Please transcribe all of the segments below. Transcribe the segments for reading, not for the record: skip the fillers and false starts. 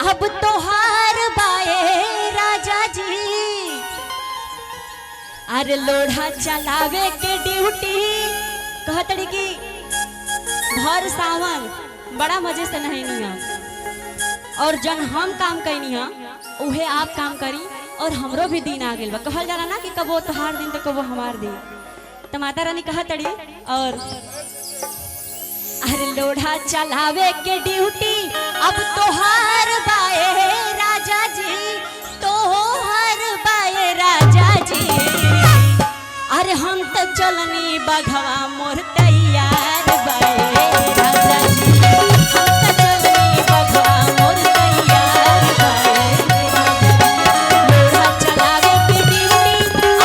अब तो हार बाए राजा जी। अरे लोढ़ा चलावे के ड्यूटी कहतड़ी की भर सावन बड़ा मजे से नहैनी है और जन हम काम कैनी है उहे आप काम करी और हमरो भी दिन आ गइल बा। कहल जाला ना कि कबो तोहार दिन तो कबो हमार दिन। तो माता रानी कहतड़ी और अरे लोढ़ा चलावे के ड्यूटी अब तोहार बाए राजा जी, तोहार बाए राजा जी। अरे हम तो चलनी बघवा मोर तैयार बाए राजा जी, हम तो चलनी बघवा मोर तैयार बाए लोढ़ा चलावे के ड्यूटी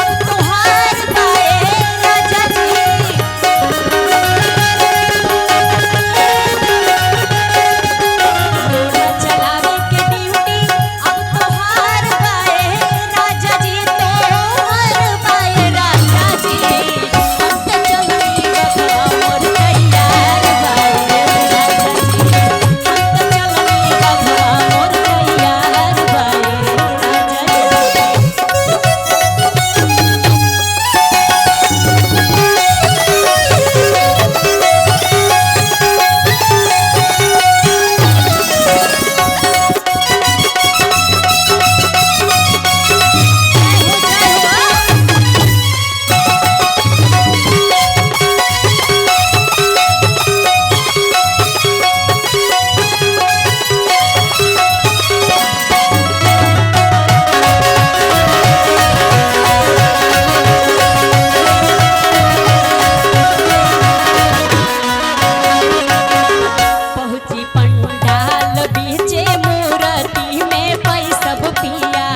अब तोहार बाए राजा जी। लोढ़ा चलावे के ड्यूटी अब तोहार बाए राजा जी, तोहार बाए राजा जी। हम तो चलनी बघवा मोर तैयार बाए राजा जी, हम तो चलनी बघवा मोर तैयार बाए राजा जी। पहुंची पंडाल बीचे मूर्ति में पैसब पिया,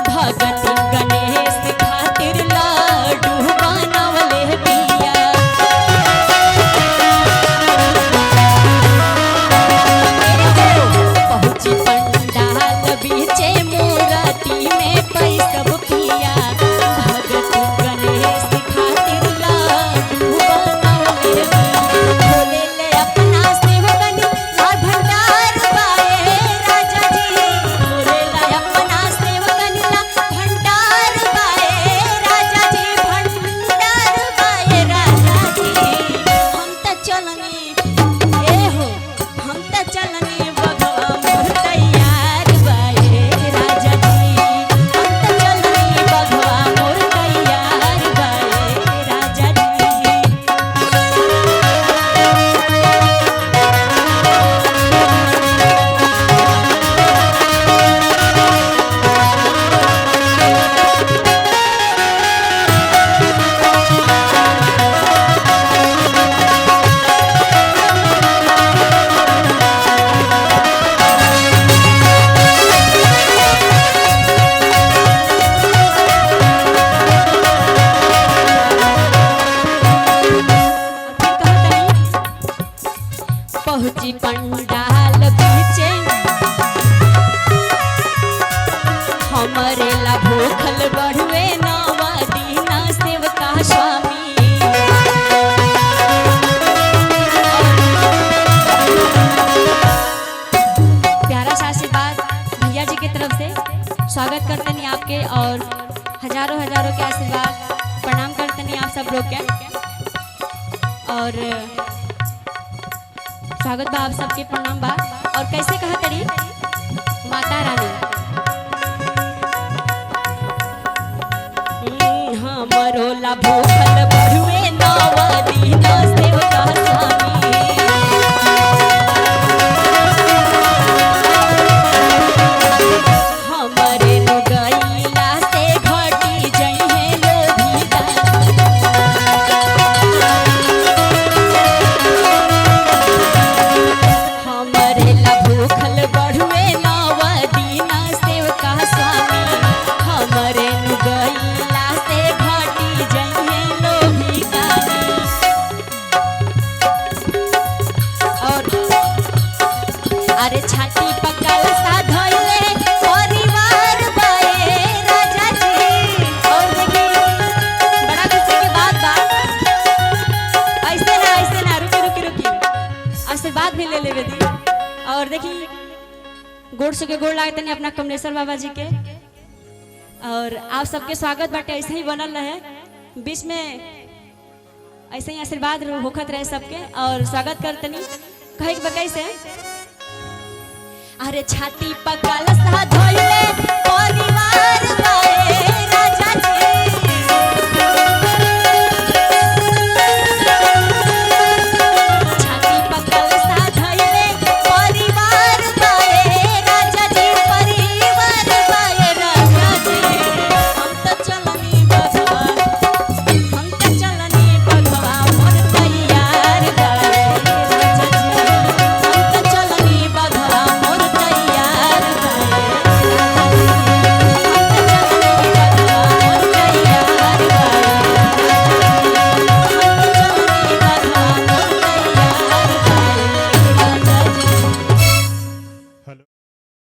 भगती गणेश खातिर लड्डू बनवले पिया। पहुंची पंडाल बीचे मूर्ति में पैसब पिया, भगती गणेश खातिर लड्डू बनवले पिया। भोले ले अपना सेवकन ला भंडार बाए राजा जी, भोले ला अपना सेवकन ला भंडार बाए राजा जी, भंडार बाए राजा जी। हम त चलनी हो हम त चलनी बघवा मोर तैयार बाए राजा जी, हम त चलनी बघवा मोर तैयार बाए राजा जी। पहुंची पंडाल बीचे हमरे ला भूखल बढ़ुए नवा दीना सेवका स्वामी। प्यारा सा आशीर्वाद भैया जी की तरफ से स्वागत करते हैं आपके और हजारों हजारों के आशीर्वाद प्रणाम करते हैं आप सब लोग के और स्वागत बा आप सबके प्रणाम बा। और कैसे कहा तड़ी माता रानी हमरो ला भूखल बढ़ुए नवा दीना सेवका स्वामी। हमरे नु गईला से घटी जइहे लोभिता, हमरे ला भूखल बढ़ुए नवा दीना सेवका स्वामी। हमरे नु गईला से घटी जइहे लोभिता। और अरे छाती पकल सा धइले परिवार बाए राजा जी। और देखी बड़ा खुशी की बात बा, ऐसे ना रुकी रुकी रुकी आशीर्वाद भी ले लेवे दी। और देखी गोड़ से के गोड़ लागत नहीं अपना कमलेश्वर बाबा जी के। और आप सबके स्वागत बाटे ऐसे ही बनल रहे, बीच में ऐसे ही आशीर्वाद होखत रहे सबके। और स्वागत करतनी कहे के कैसे, अरे छाती पकल सा धोइले